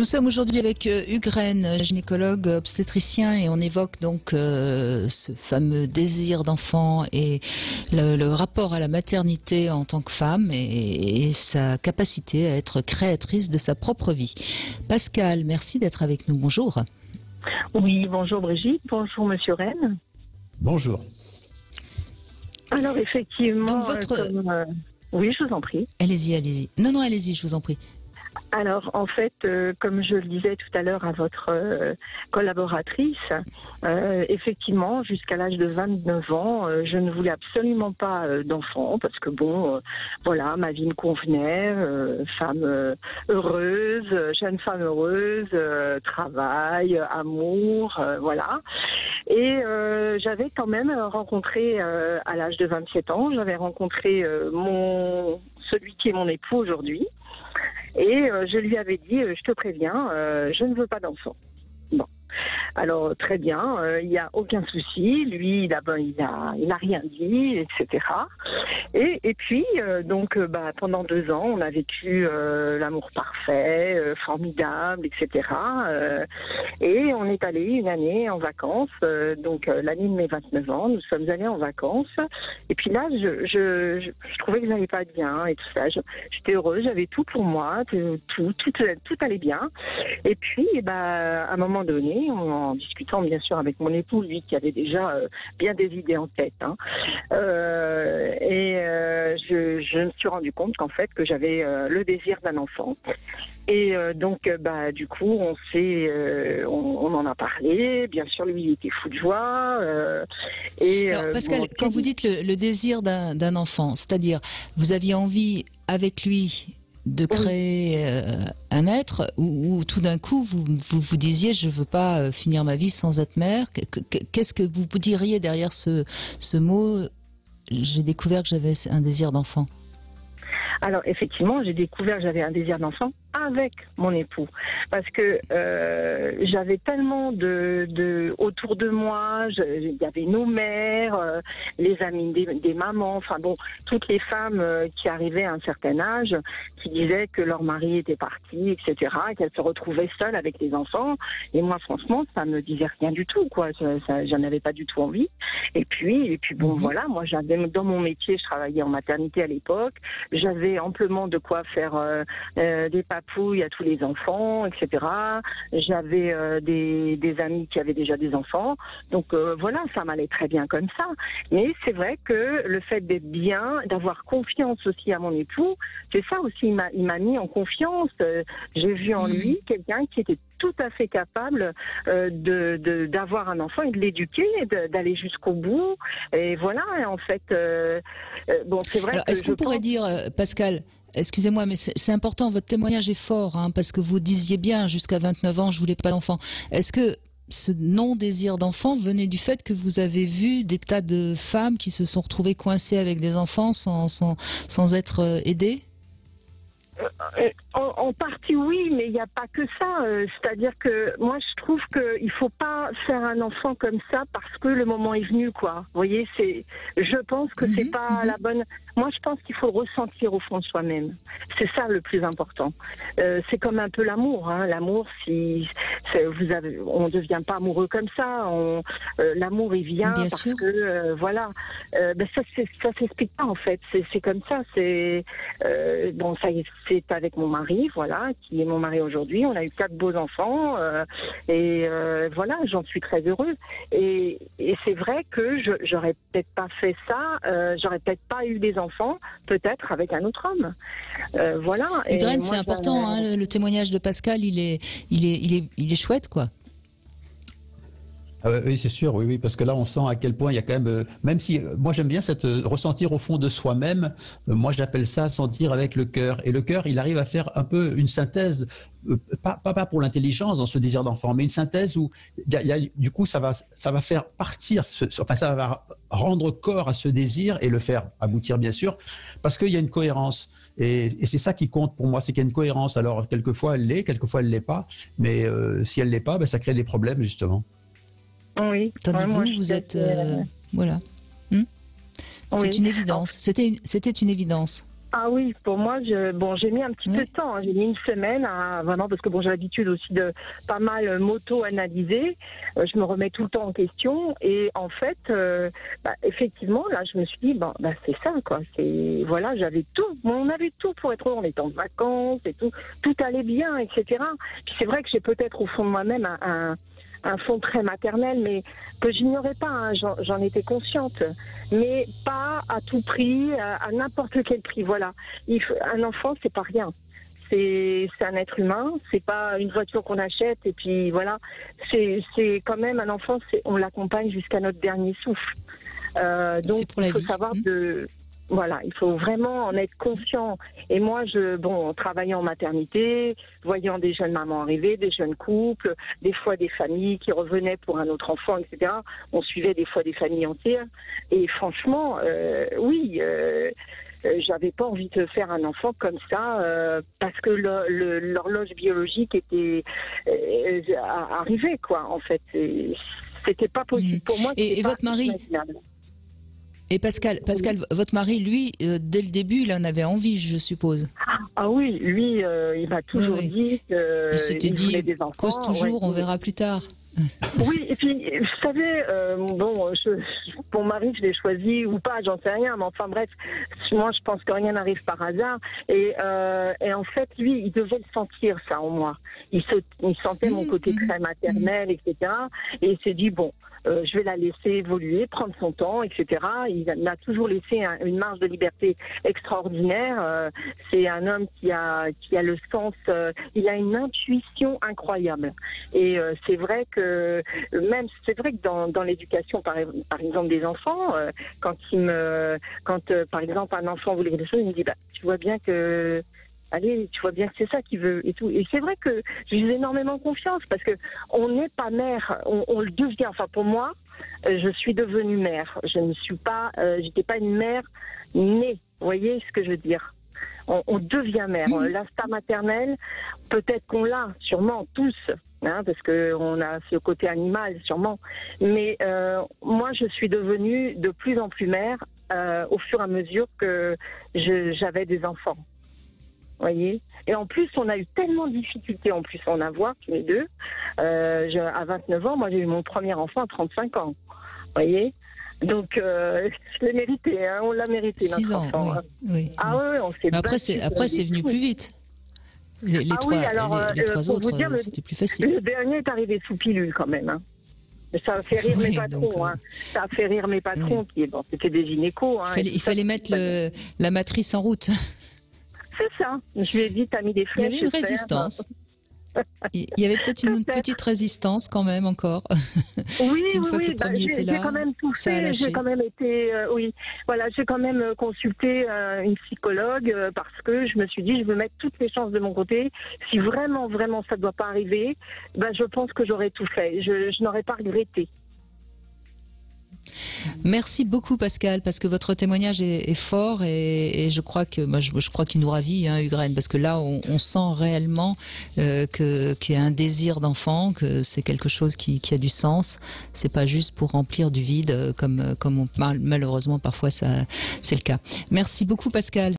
Nous sommes aujourd'hui avec Hugues Rennes, gynécologue obstétricien, et on évoque donc ce fameux désir d'enfant et le rapport à la maternité en tant que femme et sa capacité à être créatrice de sa propre vie. Pascal, merci d'être avec nous. Bonjour. Oui, bonjour Brigitte, bonjour Monsieur Rennes. Bonjour. Alors effectivement, donc oui, je vous en prie. Allez-y, allez-y. Non, allez-y, je vous en prie. Alors, en fait, comme je le disais tout à l'heure à votre collaboratrice, effectivement, jusqu'à l'âge de 29 ans, je ne voulais absolument pas d'enfant parce que voilà, ma vie me convenait, femme heureuse, jeune femme heureuse, travail, amour, voilà. Et j'avais quand même rencontré, à l'âge de 27 ans, j'avais rencontré celui qui est mon époux aujourd'hui. Et je lui avais dit, je te préviens, je ne veux pas d'enfant. Bon. Alors très bien, il n'y a aucun souci. Lui, il a rien dit, etc. Et puis pendant 2 ans, on a vécu l'amour parfait, formidable, etc. Et on est allé une année en vacances. L'année de mes 29 ans, nous sommes allés en vacances. Et puis là, je trouvais que j'allais pas bien et tout ça. J'étais heureuse, j'avais tout pour moi, tout allait bien. Et puis, à un moment donné, en discutant bien sûr avec mon époux, lui qui avait déjà bien des idées en tête, je me suis rendu compte qu'en fait que j'avais le désir d'un enfant. Et du coup, on en a parlé. Bien sûr, lui, il était fou de joie. Alors, Pascal, quand vous dites le désir d'un enfant, c'est-à-dire vous aviez envie avec lui de créer un être, ou tout d'un coup vous disiez je veux pas finir ma vie sans être mère. Qu'est-ce que vous diriez derrière ce mot? J'ai découvert que j'avais un désir d'enfant. Alors effectivement, j'ai découvert que j'avais un désir d'enfant avec mon époux, parce que j'avais tellement autour de moi, il y avait nos mères, les amis des mamans, enfin bon, toutes les femmes qui arrivaient à un certain âge, qui disaient que leur mari était parti, etc., qu'elles se retrouvaient seules avec les enfants. Et moi, franchement, ça me disait rien du tout, quoi. J'en avais pas du tout envie. Et puis voilà, moi, j'avais dans mon métier, je travaillais en maternité à l'époque, j'avais amplement de quoi faire des papouilles à tous les enfants, etc. J'avais des amis qui avaient déjà des enfants. Donc voilà, ça m'allait très bien comme ça. Mais c'est vrai que le fait d'être bien, d'avoir confiance aussi à mon époux, c'est ça aussi, il m'a mis en confiance. J'ai vu en lui quelqu'un qui était tout à fait capable d'avoir un enfant et de l'éduquer, d'aller jusqu'au bout. Et voilà, en fait, c'est vrai. Alors, est-ce qu'on pourrait dire, Pascal, excusez-moi, mais c'est important, votre témoignage est fort, parce que vous disiez bien, jusqu'à 29 ans, je voulais pas d'enfant. Est-ce que ce non-désir d'enfant venait du fait que vous avez vu des tas de femmes qui se sont retrouvées coincées avec des enfants sans être aidées ? En partie oui, mais il n'y a pas que ça. C'est-à-dire que moi je trouve qu'il faut pas faire un enfant comme ça parce que le moment est venu, quoi. Vous voyez, je pense que c'est pas la bonne. Moi je pense qu'il faut le ressentir au fond de soi-même. C'est ça le plus important. C'est comme un peu l'amour. L'amour, on ne devient pas amoureux comme ça. L'amour il vient bien parce sûr. que ça s'explique pas en fait. C'est comme ça. Ça y est. C'est avec mon mari, voilà, qui est mon mari aujourd'hui. On a eu 4 beaux enfants voilà, j'en suis très heureuse. Et c'est vrai que j'aurais peut-être pas fait ça, j'aurais peut-être pas eu des enfants, peut-être avec un autre homme. Voilà. Hugues Rennes, c'est important. Le témoignage de Pascal, il est chouette, quoi. Oui, c'est sûr, oui, parce que là, on sent à quel point il y a quand même si moi j'aime bien ressentir au fond de soi-même. Moi, j'appelle ça sentir avec le cœur. Et le cœur, il arrive à faire un peu une synthèse, pas pour l'intelligence dans ce désir d'enfant, mais une synthèse où du coup, ça va faire partir, ça va rendre corps à ce désir et le faire aboutir, bien sûr, parce qu'il y a une cohérence. Et c'est ça qui compte pour moi, c'est qu'il y a une cohérence. Alors, quelquefois, elle l'est, quelquefois, elle l'est pas. Mais si elle l'est pas, ça crée des problèmes, justement. Oui. Tandis que vous êtes... voilà. C'est une évidence. C'était une évidence. Ah oui, pour moi, j'ai mis un petit peu de temps. J'ai mis une semaine, vraiment, parce que j'ai l'habitude aussi de pas mal m'auto-analyser. Je me remets tout le temps en question. Et en fait, effectivement, là, je me suis dit, c'est ça, quoi. Voilà, j'avais tout. On avait tout pour être heureux. On était en vacances et tout. Tout allait bien, etc. Puis c'est vrai que j'ai peut-être au fond de moi-même un fond très maternel, mais que j'ignorais pas, hein, j'en étais consciente, mais pas à tout prix, à n'importe quel prix. Voilà, un enfant, c'est pas rien. C'est un être humain, c'est pas une voiture qu'on achète et puis voilà. C'est quand même un enfant, on l'accompagne jusqu'à notre dernier souffle. Donc il faut savoir Voilà, il faut vraiment en être conscient. Et moi, travaillant en maternité, voyant des jeunes mamans arriver, des jeunes couples, des fois des familles qui revenaient pour un autre enfant, etc. On suivait des fois des familles entières. Et franchement, j'avais pas envie de faire un enfant comme ça parce que l'horloge biologique était arrivée, quoi. En fait, c'était pas possible pour moi. Et votre mari? Et Pascal, votre mari, lui, dès le début, il en avait envie, je suppose. Ah oui, lui, il m'a toujours dit qu'il voulait des enfants. Cause toujours, on verra plus tard. Oui, et puis, vous savez, mon mari, je l'ai choisi ou pas, j'en sais rien, mais enfin bref, moi, je pense que rien n'arrive par hasard. Et en fait, lui, il devait le sentir, ça, en moi. Il sentait mon côté très maternel, etc. Et il s'est dit, je vais la laisser évoluer, prendre son temps, etc. Il m'a toujours laissé une marge de liberté extraordinaire. C'est un homme qui a le sens, il a une intuition incroyable. Et c'est vrai que dans l'éducation, par exemple des enfants, quand par exemple un enfant voulait quelque chose, il me dit tu vois bien que c'est ça qu'il veut et tout. Et c'est vrai que je lui ai énormément confiance parce que on n'est pas mère, on le devient. Enfin, pour moi, je suis devenue mère. Je ne suis pas, j'étais pas une mère née. Vous voyez ce que je veux dire? On devient mère. L'instinct maternel, peut-être qu'on l'a, sûrement tous. Parce qu'on a ce côté animal, sûrement. Mais moi, je suis devenue de plus en plus mère au fur et à mesure que j'avais des enfants. Voyez. Et en plus, on a eu tellement de difficultés à en avoir, tous les deux. À 29 ans, moi, j'ai eu mon premier enfant à 35 ans. Voyez. Donc, je l'ai mérité, hein, on l'a mérité, notre enfant. Oui. Ah oui, on s'est battu. Après, c'est venu plus vite. Les trois autres, c'était plus facile. Le dernier est arrivé sous pilule, quand même. Hein. Ça a fait rire mes patrons. Ça a fait rire mes patrons, c'était des gynécos. Hein, il fallait mettre la matrice en route. C'est ça. Je lui ai dit, t'as mis des flèches. Il y avait une résistance. Il y avait peut-être une petite résistance quand même encore. Oui, j'ai quand même tout fait. J'ai quand même été, j'ai quand même consulté une psychologue parce que je me suis dit, je veux mettre toutes les chances de mon côté. Si vraiment, vraiment, ça ne doit pas arriver, je pense que j'aurais tout fait. Je n'aurais pas regretté. Merci beaucoup Pascal, parce que votre témoignage est fort et je crois que je crois qu'il nous ravit, Hugues, parce que là on sent réellement qu'il y a un désir d'enfant, que c'est quelque chose qui a du sens. C'est pas juste pour remplir du vide comme malheureusement parfois ça c'est le cas. Merci beaucoup Pascal.